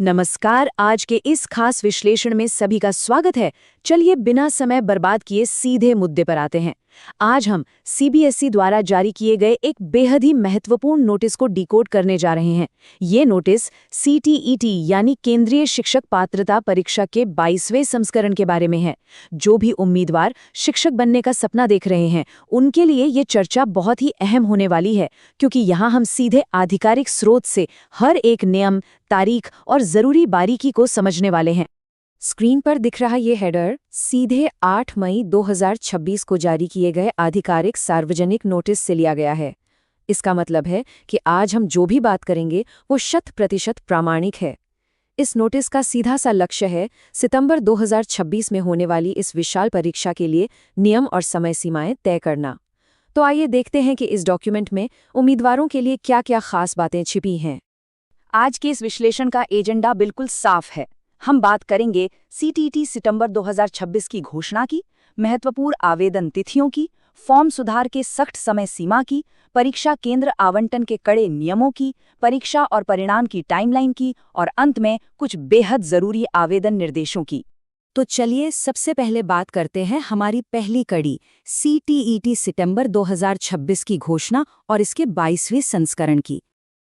नमस्कार। आज के इस खास विश्लेषण में सभी का स्वागत है। चलिए बिना समय बर्बाद किए सीधे मुद्दे पर आते हैं। आज हम सीबीएसई द्वारा जारी किए गए एक बेहद ही महत्वपूर्ण नोटिस को डिकोड करने जा रहे हैं। ये नोटिस सीटीईटी यानी केंद्रीय शिक्षक पात्रता परीक्षा के 22वें संस्करण के बारे में है। जो भी उम्मीदवार शिक्षक बनने का सपना देख रहे हैं, उनके लिए ये चर्चा बहुत ही अहम होने वाली है, क्योंकि यहाँ हम सीधे आधिकारिक स्रोत से हर एक नियम, तारीख और जरूरी बारीकी को समझने वाले हैं। स्क्रीन पर दिख रहा ये हेडर सीधे 8 मई 2026 को जारी किए गए आधिकारिक सार्वजनिक नोटिस से लिया गया है। इसका मतलब है कि आज हम जो भी बात करेंगे वो 100% प्रामाणिक है। इस नोटिस का सीधा सा लक्ष्य है सितंबर 2026 में होने वाली इस विशाल परीक्षा के लिए नियम और समय सीमाएं तय करना। तो आइए देखते हैं कि इस डॉक्यूमेंट में उम्मीदवारों के लिए क्या-क्या खास बातें छिपी हैं। आज के इस विश्लेषण का एजेंडा बिल्कुल साफ है। हम बात करेंगे सीटीईटी सितंबर 2026 की घोषणा की, महत्वपूर्ण आवेदन तिथियों की, फॉर्म सुधार के सख्त समय सीमा की, परीक्षा केंद्र आवंटन के कड़े नियमों की, परीक्षा और परिणाम की टाइमलाइन की और अंत में कुछ बेहद जरूरी आवेदन निर्देशों की। तो चलिए सबसे पहले बात करते हैं हमारी पहली कड़ी, सीटीईटी सितंबर 2026 की घोषणा और इसके 22वें संस्करण की।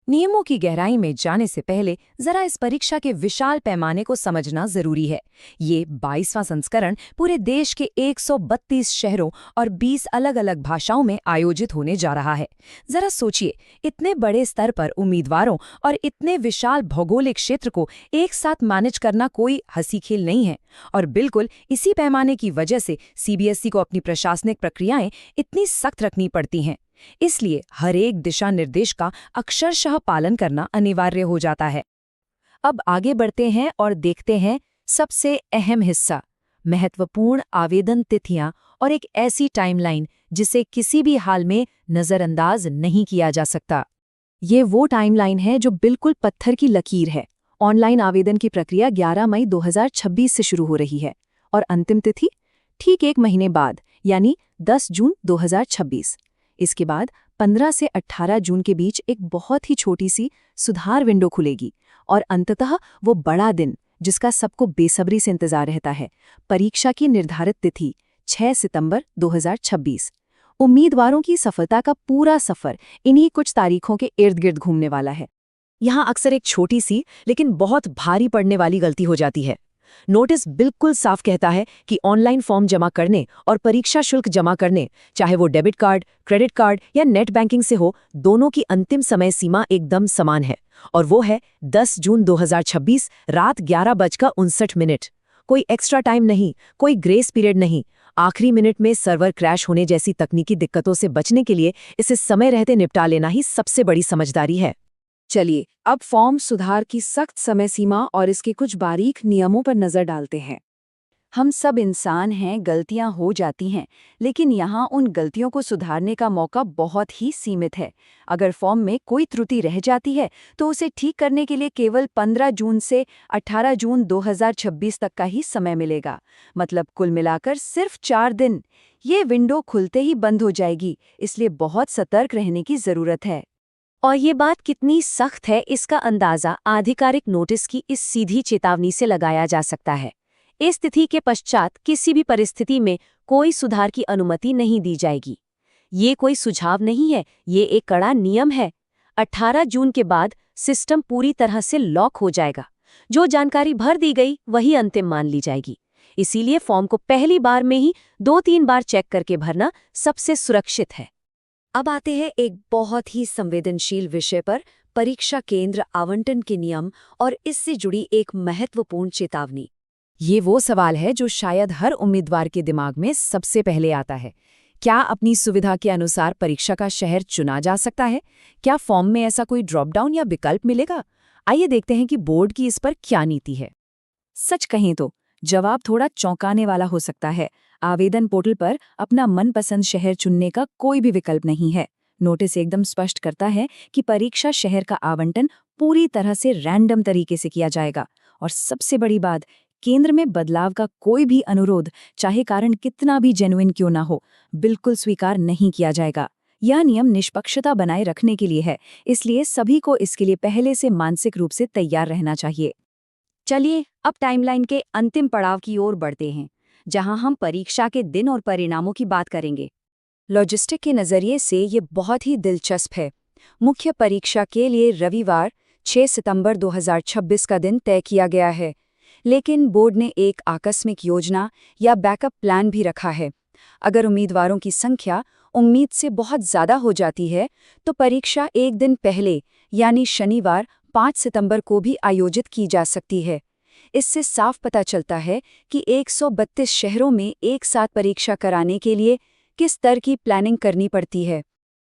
नियमों की गहराई में जाने से पहले जरा इस परीक्षा के विशाल पैमाने को समझना जरूरी है। ये 22वां संस्करण पूरे देश के 132 शहरों और 20 अलग-अलग भाषाओं में आयोजित होने जा रहा है। जरा सोचिए, इतने बड़े स्तर पर उम्मीदवारों और इतने विशाल भौगोलिक क्षेत्र को एक साथ मैनेज करना कोई हंसी खेल नहीं है। और बिल्कुल इसी पैमाने की वजह से सीबीएसई को अपनी प्रशासनिक प्रक्रियाएं इतनी सख्त रखनी पड़ती हैं। इसलिए हर एक दिशा निर्देश का अक्षरशः पालन करना अनिवार्य हो जाता है। अब आगे बढ़ते हैं और देखते हैं सबसे अहम हिस्सा, महत्वपूर्ण आवेदन तिथियां और एक ऐसी टाइमलाइन जिसे किसी भी हाल में नजरअंदाज नहीं किया जा सकता। ये वो टाइमलाइन है जो बिल्कुल पत्थर की लकीर है। ऑनलाइन आवेदन की प्रक्रिया 11 मई 2026 से शुरू हो रही है और अंतिम तिथि ठीक एक महीने बाद यानी 10 जून 2026। इसके बाद 15 से 18 जून के बीच एक बहुत ही छोटी सी सुधार विंडो खुलेगी और अंततः वो बड़ा दिन जिसका सबको बेसब्री से इंतजार रहता है, परीक्षा की निर्धारित तिथि 6 सितंबर 2026। उम्मीदवारों की सफलता का पूरा सफर इन्हीं कुछ तारीखों के इर्द गिर्द घूमने वाला है। यहाँ अक्सर एक छोटी सी लेकिन बहुत भारी पड़ने वाली गलती हो जाती है। नोटिस बिल्कुल साफ कहता है कि ऑनलाइन फॉर्म जमा करने और परीक्षा शुल्क जमा करने, चाहे वो डेबिट कार्ड, क्रेडिट कार्ड या नेट बैंकिंग से हो, दोनों की अंतिम समय सीमा एकदम समान है और वो है 10 जून 2026 रात 11:59। कोई एक्स्ट्रा टाइम नहीं, कोई ग्रेस पीरियड नहीं। आखिरी मिनट में सर्वर क्रैश होने जैसी तकनीकी दिक्कतों से बचने के लिए इसे समय रहते निपटा लेना ही सबसे बड़ी समझदारी है। चलिए अब फॉर्म सुधार की सख्त समय सीमा और इसके कुछ बारीक नियमों पर नजर डालते हैं। हम सब इंसान हैं, गलतियां हो जाती हैं, लेकिन यहाँ उन गलतियों को सुधारने का मौका बहुत ही सीमित है। अगर फॉर्म में कोई त्रुटि रह जाती है तो उसे ठीक करने के लिए केवल 15 जून से 18 जून 2026 तक का ही समय मिलेगा। मतलब कुल मिलाकर सिर्फ 4 दिन। ये विंडो खुलते ही बंद हो जाएगी, इसलिए बहुत सतर्क रहने की जरूरत है। और ये बात कितनी सख्त है, इसका अंदाजा आधिकारिक नोटिस की इस सीधी चेतावनी से लगाया जा सकता है। इस तिथि के पश्चात किसी भी परिस्थिति में कोई सुधार की अनुमति नहीं दी जाएगी। ये कोई सुझाव नहीं है, ये एक कड़ा नियम है। 18 जून के बाद सिस्टम पूरी तरह से लॉक हो जाएगा। जो जानकारी भर दी गई वही अंतिम मान ली जाएगी। इसीलिए फॉर्म को पहली बार में ही 2-3 बार चेक करके भरना सबसे सुरक्षित है। अब आते हैं एक बहुत ही संवेदनशील विषय पर, परीक्षा केंद्र आवंटन के नियम और इससे जुड़ी एक महत्वपूर्ण चेतावनी। ये वो सवाल है जो शायद हर उम्मीदवार के दिमाग में सबसे पहले आता है। क्या अपनी सुविधा के अनुसार परीक्षा का शहर चुना जा सकता है? क्या फॉर्म में ऐसा कोई ड्रॉप डाउन या विकल्प मिलेगा? आइए देखते हैं कि बोर्ड की इस पर क्या नीति है। सच कहें तो जवाब थोड़ा चौंकाने वाला हो सकता है। आवेदन पोर्टल पर अपना मनपसंद शहर चुनने का कोई भी विकल्प नहीं है। नोटिस एकदम स्पष्ट करता है कि परीक्षा शहर का आवंटन पूरी तरह से रैंडम तरीके से किया जाएगा। और सबसे बड़ी बात, केंद्र में बदलाव का कोई भी अनुरोध, चाहे कारण कितना भी जेन्युइन क्यों ना हो, बिल्कुल स्वीकार नहीं किया जाएगा। यह नियम निष्पक्षता बनाए रखने के लिए है, इसलिए सभी को इसके लिए पहले से मानसिक रूप से तैयार रहना चाहिए। चलिए अब टाइमलाइन के अंतिम पड़ाव की ओर बढ़ते हैं, जहां हम परीक्षा के दिन और परिणामों की बात करेंगे। लॉजिस्टिक के नज़रिए से ये बहुत ही दिलचस्प है। मुख्य परीक्षा के लिए रविवार 6 सितंबर 2026 का दिन तय किया गया है, लेकिन बोर्ड ने एक आकस्मिक योजना या बैकअप प्लान भी रखा है। अगर उम्मीदवारों की संख्या उम्मीद से बहुत ज़्यादा हो जाती है, तो परीक्षा एक दिन पहले यानी शनिवार 5 सितंबर को भी आयोजित की जा सकती है। इससे साफ पता चलता है कि 132 शहरों में एक साथ परीक्षा कराने के लिए किस तरह की प्लानिंग करनी पड़ती है।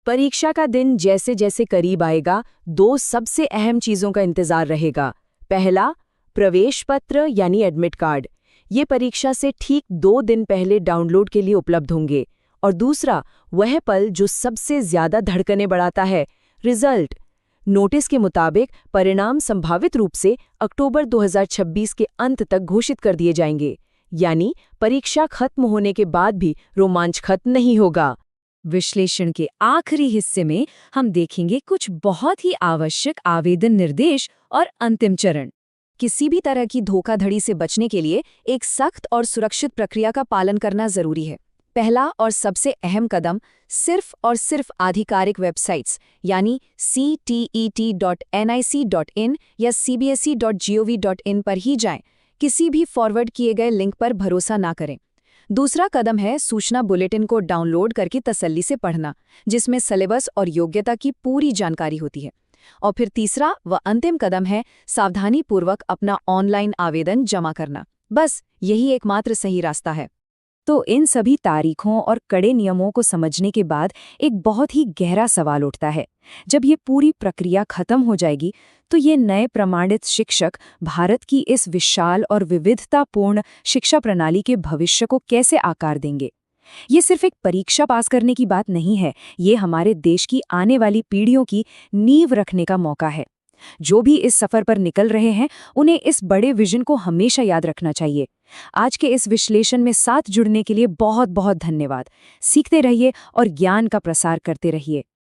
परीक्षा का दिन जैसे जैसे करीब आएगा, दो सबसे अहम चीज़ों का इंतजार रहेगा। पहला, प्रवेश पत्र यानी एडमिट कार्ड। ये परीक्षा से ठीक 2 दिन पहले डाउनलोड के लिए उपलब्ध होंगे। और दूसरा, वह पल जो सबसे ज़्यादा धड़कनें बढ़ाता है, रिजल्ट। नोटिस के मुताबिक परिणाम संभावित रूप से अक्टूबर 2026 के अंत तक घोषित कर दिए जाएंगे, यानी परीक्षा खत्म होने के बाद भी रोमांच खत्म नहीं होगा। विश्लेषण के आखिरी हिस्से में हम देखेंगे कुछ बहुत ही आवश्यक आवेदन निर्देश और अंतिम चरण। किसी भी तरह की धोखाधड़ी से बचने के लिए एक सख्त और सुरक्षित प्रक्रिया का पालन करना जरूरी है। पहला और सबसे अहम कदम, सिर्फ और सिर्फ आधिकारिक वेबसाइट्स यानी cet.nic.in या cbse.gov.in पर ही जाएं। किसी भी फॉरवर्ड किए गए लिंक पर भरोसा ना करें। दूसरा कदम है सूचना बुलेटिन को डाउनलोड करके तसल्ली से पढ़ना, जिसमें सिलेबस और योग्यता की पूरी जानकारी होती है। और फिर तीसरा व अंतिम कदम है सावधानीपूर्वक अपना ऑनलाइन आवेदन जमा करना। बस यही एकमात्र सही रास्ता है। तो इन सभी तारीखों और कड़े नियमों को समझने के बाद एक बहुत ही गहरा सवाल उठता है। जब ये पूरी प्रक्रिया खत्म हो जाएगी, तो ये नए प्रमाणित शिक्षक भारत की इस विशाल और विविधतापूर्ण शिक्षा प्रणाली के भविष्य को कैसे आकार देंगे? ये सिर्फ एक परीक्षा पास करने की बात नहीं है, ये हमारे देश की आने वाली पीढ़ियों की नींव रखने का मौका है। जो भी इस सफर पर निकल रहे हैं, उन्हें इस बड़े विजन को हमेशा याद रखना चाहिए। आज के इस विश्लेषण में साथ जुड़ने के लिए बहुत बहुत धन्यवाद। सीखते रहिए और ज्ञान का प्रसार करते रहिए।